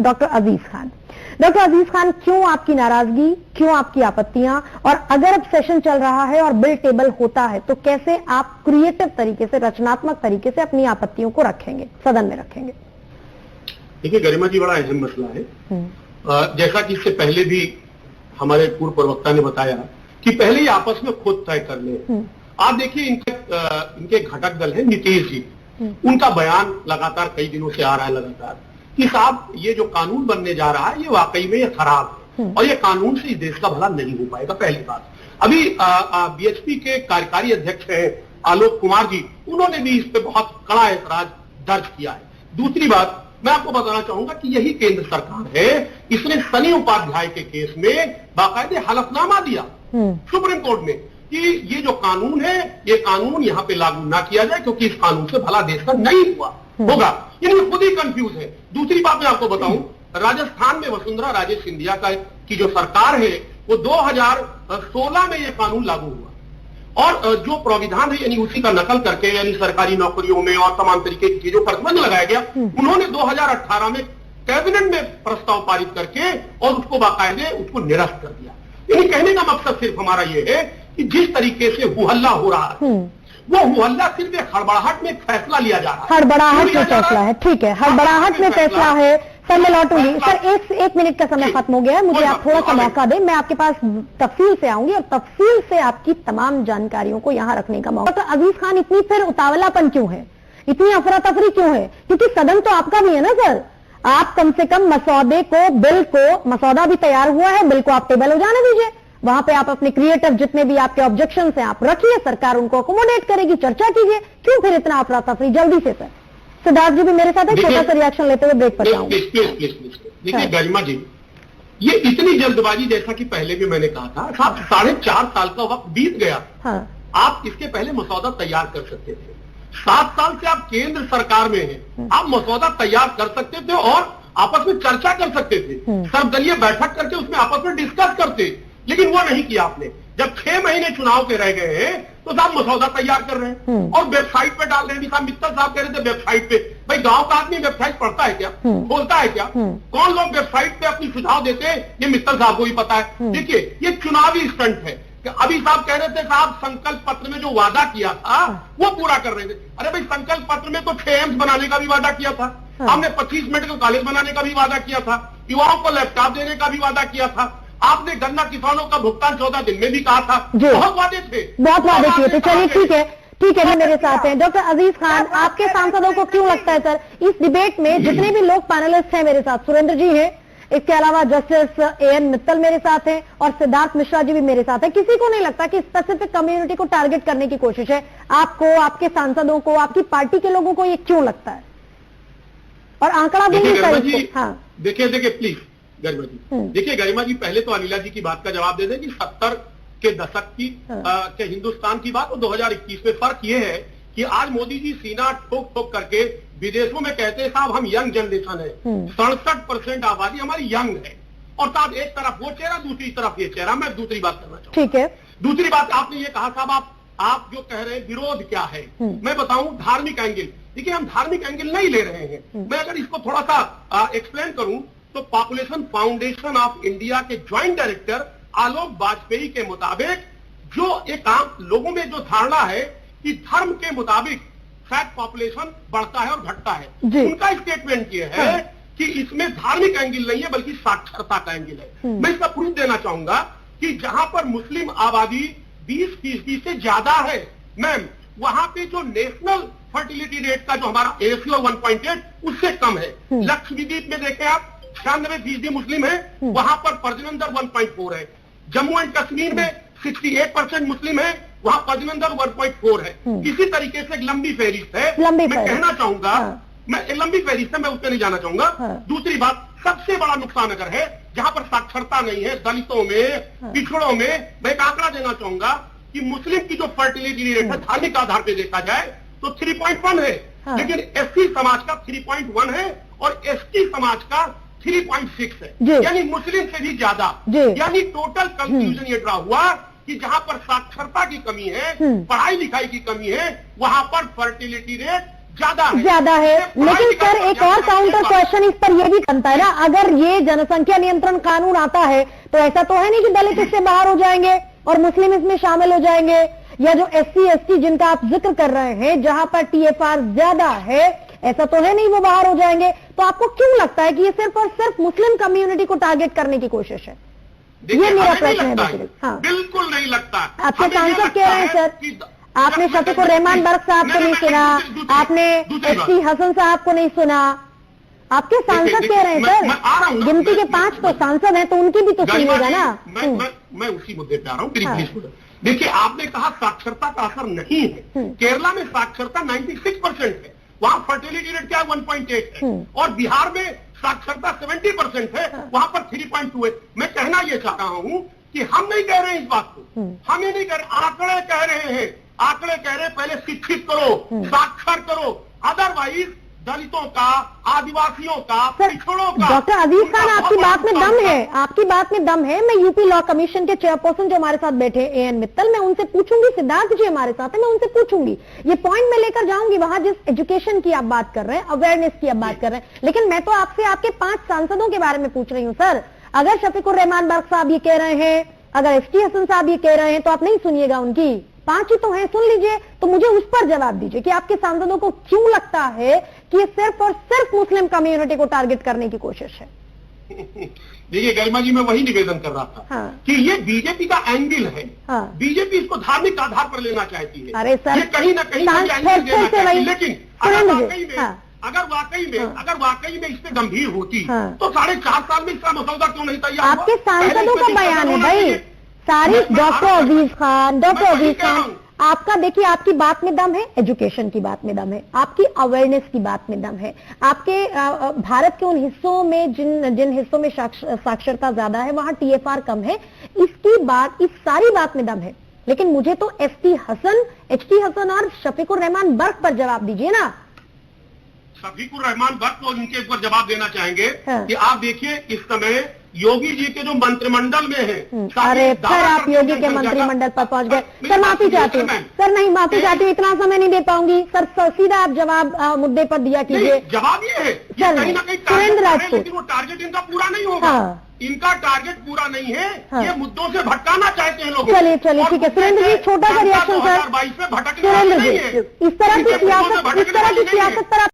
Doctor अजीज Khan. Doctor अजीज खान, क्यों आपकी नाराजगी, क्यों आपकी आपत्तियां, और अगर अब सेशन चल रहा है और बिल टेबल होता है तो कैसे आप क्रिएटिव तरीके से, रचनात्मक तरीके से अपनी आपत्तियों को रखेंगे, सदन में रखेंगे? देखिए गरिमा जी, बड़ा अहम मसला है। जैसा कि इससे पहले भी हमारे पूर्व प्रवक्ता ने बताया कि पहले ही आपस में खुद तय कर ले। आप देखिए इनके घटक दल है नीतीश जी, उनका बयान लगातार कई दिनों से आ रहा है लगातार कि साहब ये जो कानून बनने जा रहा है ये वाकई में ये खराब है और ये कानून से इस देश का भला नहीं हो पाएगा। पहली बात। अभी बीएचपी के कार्यकारी अध्यक्ष हैं आलोक कुमार जी, उन्होंने भी इस पे बहुत कड़ा ऐतराज दर्ज किया है। दूसरी बात मैं आपको बताना चाहूंगा कि यही केंद्र सरकार है, इसने सनी उपाध्याय के केस में बाकायदे हलफनामा दिया सुप्रीम कोर्ट में कि ये जो कानून है ये कानून यहाँ पे लागू ना किया जाए क्योंकि इस कानून से भला देश का नहीं होगा। यानी खुद ही कंफ्यूज है। दूसरी बात मैं आपको बताऊं, राजस्थान में वसुंधरा राजे सिंधिया की जो सरकार है वो 2016 में ये कानून लागू हुआ और जो प्राविधान है यानी उसी का नकल करके यानी सरकारी नौकरियों में और तमाम तरीके की चीजों पर प्रतिबंध लगाया गया। उन्होंने 2018 में कैबिनेट में प्रस्ताव पारित करके और उसको बाकायदे उसको निरस्त कर दिया। यानी कहने का मकसद सिर्फ हमारा ये है कि जिस तरीके से हुहल्ला हो रहा है वो हुहल्ला सिर्फ एक हड़बड़ाहट में फैसला लिया जा रहा है। हड़बड़ाहट में फैसला है, ठीक है, हड़बड़ाहट में फैसला है। सर मैं लौटूंगी। सर एक मिनट का समय खत्म हो गया है, मुझे आप थोड़ा सा मौका दें, मैं आपके पास तफसील से आऊंगी और तफसील से आपकी तमाम जानकारियों को यहाँ रखने का मौका। डॉक्टर अजीज खान, इतनी फिर उतावलापन क्यों है, इतनी अफरा तफरी क्यों है? क्योंकि सदन तो आपका भी है ना सर, आप कम से कम मसौदे को, बिल को, मसौदा भी तैयार हुआ है, बिल को आप टेबल हो जाने दीजिए, वहां पे आप अपने क्रिएटिव जितने भी आपके ऑब्जेक्शन हैं आप रखिए, सरकार उनको अकोमोडेट करेगी, चर्चा कीजिए। क्यों फिर इतना अफरा तफरी? जल्दी से सर। सिद्धार्थ जी भी मेरे साथ है, छोटा सा रिएक्शन लेते हुए ब्रेक पर जाऊंगा। देखिए गरिमा जी, ये इतनी जल्दबाजी, जैसा कि पहले भी मैंने कहा था, साहब 4.5 साल का वक्त बीत गया। आप इसके पहले मसौदा तैयार कर सकते थे। 7 साल से आप केंद्र सरकार में हैं, आप मसौदा तैयार कर सकते थे और आपस में चर्चा कर सकते थे, सर्वदलीय बैठक करके उसमें आपस में डिस्कस करते, लेकिन वो नहीं किया आपने। जब 6 महीने चुनाव के रह गए हैं तो साहब मसौदा तैयार कर रहे हैं और वेबसाइट पे डाल रहे हैं। साहब मित्तल साहब कह रहे थे वेबसाइट पे, भाई गांव का आदमी वेबसाइट पढ़ता है क्या, खोलता है क्या? कौन लोग वेबसाइट पे अपनी सुझाव देते हैं ये मित्तल साहब को ही पता है। देखिए ये चुनावी स्टंट है। अभी साहब कह रहे थे साहब संकल्प पत्र में जो वादा किया था वो पूरा कर रहे थे। अरे भाई संकल्प पत्र में तो 6 एम्स बनाने का भी वादा किया था, हमने 25 मेडिकल कॉलेज बनाने का भी वादा किया था, युवाओं को लैपटॉप देने का भी वादा किया था, आपने गन्ना किसानों का भुगतान 14 दिन में भी कहा था। बहुत वादे थे, बहुत वादे किए थे। चलिए ठीक है, मेरे साथ हैं डॉक्टर अजीज खान। आपके सांसदों को क्यों लगता है सर इस डिबेट में जितने भी लोग पैनलिस्ट हैं, मेरे साथ सुरेंद्र जी हैं, इसके अलावा जस्टिस एएन मित्तल मेरे साथ हैं और सिद्धार्थ मिश्रा जी भी मेरे साथ हैं, किसी को नहीं लगता कि स्पेसिफिक कम्युनिटी को टारगेट करने की कोशिश है? आपको, आपके सांसदों को, आपकी पार्टी के लोगों को ये क्यों लगता है? और आंकड़ा देंगे सर? हाँ देखिए प्लीज गरिमा जी, देखिए गरिमा जी, पहले तो अनिला जी की बात का जवाब दे दें कि 70 के दशक की के हिंदुस्तान की बात और 2021 में फर्क ये है कि आज मोदी जी सीना ठोक ठोक करके विदेशों में कहते हैं साहब हम यंग जनरेशन है, 67% आबादी हमारी यंग है, और साहब एक तरफ वो चेहरा दूसरी तरफ ये चेहरा। मैं दूसरी बात करना चाहूंगा। ठीक है, दूसरी बात आपने ये कहा साहब आप जो कह रहे हैं विरोध क्या है, मैं बताऊं धार्मिक एंगल। देखिए हम धार्मिक एंगल नहीं ले रहे हैं। मैं अगर इसको थोड़ा सा एक्सप्लेन करूं तो पॉपुलेशन फाउंडेशन ऑफ इंडिया के ज्वाइंट डायरेक्टर आलोक वाजपेयी के मुताबिक जो एक आम लोगों में जो धारणा है कि धर्म के मुताबिक शायद पॉपुलेशन बढ़ता है और घटता है, उनका स्टेटमेंट ये है कि इसमें धार्मिक एंगल नहीं है बल्कि साक्षरता का एंगल है। मैं इसका प्रूफ देना चाहूंगा कि जहां पर मुस्लिम आबादी 20% से ज्यादा है मैम, वहां पे जो नेशनल फर्टिलिटी रेट का जो हमारा रेशियो 1.8 उससे कम है। लक्षद्वीप में देखें आप 96% मुस्लिम है, वहां पर प्रजनन दर 1.4 है। जम्मू एंड कश्मीर में 68% मुस्लिम है, वहां प्रजनन दर 1.4 है। इसी तरीके से एक लंबी फहरिस्त है। मैं कहना चाहूंगा मैं लंबी फहरिस्त है, मैं उसमें नहीं जाना चाहूंगा। दूसरी बात, सबसे बड़ा नुकसान अगर है जहां पर साक्षरता नहीं है, दलितों में, पिछड़ों में, मैं एक आंकड़ा देना चाहूंगा कि मुस्लिम की जो फर्टिलिटी रेट है धार्मिक आधार पर देखा जाए तो 3.1 है, लेकिन एससी समाज का 3.1 है और एसटी समाज का 3.6 है, यानी मुस्लिम से भी ज्यादा। यानी टोटल कंक्लूजन ये ड्रा हुआ कि जहां पर साक्षरता की कमी है, पढ़ाई लिखाई की कमी है, वहां पर फर्टिलिटी रेट ज्यादा है। लेकिन सर एक और काउंटर क्वेश्चन इस पर यह भी बनता है ना, अगर ये जनसंख्या नियंत्रण कानून आता है तो ऐसा तो है नहीं कि दलित इससे बाहर हो जाएंगे और मुस्लिम इसमें शामिल हो जाएंगे, या जो SC ST जिनका आप जिक्र कर रहे हैं जहां पर TFR ज्यादा है, ऐसा तो है नहीं वो बाहर हो जाएंगे। तो आपको क्यों लगता है कि ये सिर्फ और सिर्फ मुस्लिम कम्युनिटी को टारगेट करने की कोशिश है? ये मेरा प्रश्न है। हाँ, बिल्कुल नहीं लगता। आपके सांसद कह रहे हैं सर, आपने शफीकुर रहमान बर्क साहब को नहीं सुना, आपने ST हसन साहब को नहीं सुना, आपके सांसद कह रहे हैं सर, गिनती के 5 तो सांसद हैं तो उनकी भी तो सुनिएगा ना। मैं उसी मुद्दे पे आ रहा हूँ। देखिए, आपने कहा साक्षरता का असर नहीं है। केरला में साक्षरता 96% है, वहां फर्टिलिटी रेट क्या है 1.8 है, और बिहार में साक्षरता 70% है, वहां पर 3.2 है। मैं कहना यह चाह रहा हूं कि हम नहीं कह रहे हैं इस बात को, हम ये नहीं कह रहे, आंकड़े कह रहे हैं, आंकड़े कह रहे हैं पहले शिक्षित करो, साक्षर करो, अदरवाइज दलितों का, आदिवासियों का, पिछड़ों का। डॉक्टर अजीज खान, आपकी बात में दम है, आपकी बात में दम है। मैं यूपी लॉ कमीशन के चेयरपर्सन जो हमारे साथ बैठे AN मित्तल, मैं उनसे पूछूंगी, सिद्धार्थ जी हमारे साथ है, मैं उनसे पूछूंगी, ये पॉइंट मैं लेकर जाऊंगी वहां जिस एजुकेशन की आप बात कर रहे हैं, अवेयरनेस की आप बात कर रहे हैं। लेकिन मैं तो आपसे आपके 5 सांसदों के बारे में पूछ रही हूं सर। अगर शफीकुर रहमान बर्क साहब ये कह रहे हैं, अगर ST हसन साहब ये कह रहे हैं, तो आप नहीं सुनिएगा उनकी? 5 ही तो हैं, सुन लीजिए। तो मुझे उस पर जवाब दीजिए कि आपके सांसदों को क्यों लगता है कि ये सिर्फ और सिर्फ मुस्लिम कम्युनिटी को टारगेट करने की कोशिश है? देखिए गरिमा जी, मैं वही निवेदन कर रहा था। हाँ। कि ये बीजेपी का एंगल है। हाँ। बीजेपी इसको धार्मिक आधार पर लेना चाहती है। अरे सर, ये कहीं ना कहीं लेकिन अगर वाकई में इस पे गंभीर होती तो 4.5 साल में इसका मसौदा क्यों नहीं तैयार? आपके सांसदों का बयान है भाई सारी। डॉक्टर अजीज खान, आपका देखिए, आपकी बात में दम है, एजुकेशन की बात में दम है, आपकी अवेयरनेस की बात में दम है, आपके भारत के उन हिस्सों में जिन हिस्सों में साक्षरता ज्यादा है वहां TFR कम है, इसकी बात, इस सारी बात में दम है। लेकिन मुझे तो ST हसन, HT हसन और शफीकुर रहमान बर्क पर जवाब दीजिए ना। शफीकुर रहमान बर्क को उनके ऊपर जवाब देना चाहेंगे। हाँ। कि आप देखिए इस समय योगी जी के जो मंत्रिमंडल में है, अरे सर आप योगी के मंत्रिमंडल पर पहुंच गए। सर माफी चाहती हूँ, सर नहीं माफी चाहती हूँ, इतना समय नहीं दे पाऊंगी सर, सीधा आप जवाब मुद्दे पर दिया कीजिए। जवाब ये है, कहीं ना कहीं सुरेंद्र राजपूत, लेकिन वो टारगेट इनका पूरा नहीं होगा। इनका टारगेट पूरा नहीं है। ये मुद्दों से भटकाना चाहते हैं लोग। चलिए ठीक है सुरेंद्र जी, छोटा सा रिएक्शन सर। 2022 में भटकना सुरेंद्र जी, इस तरह की सियासत पर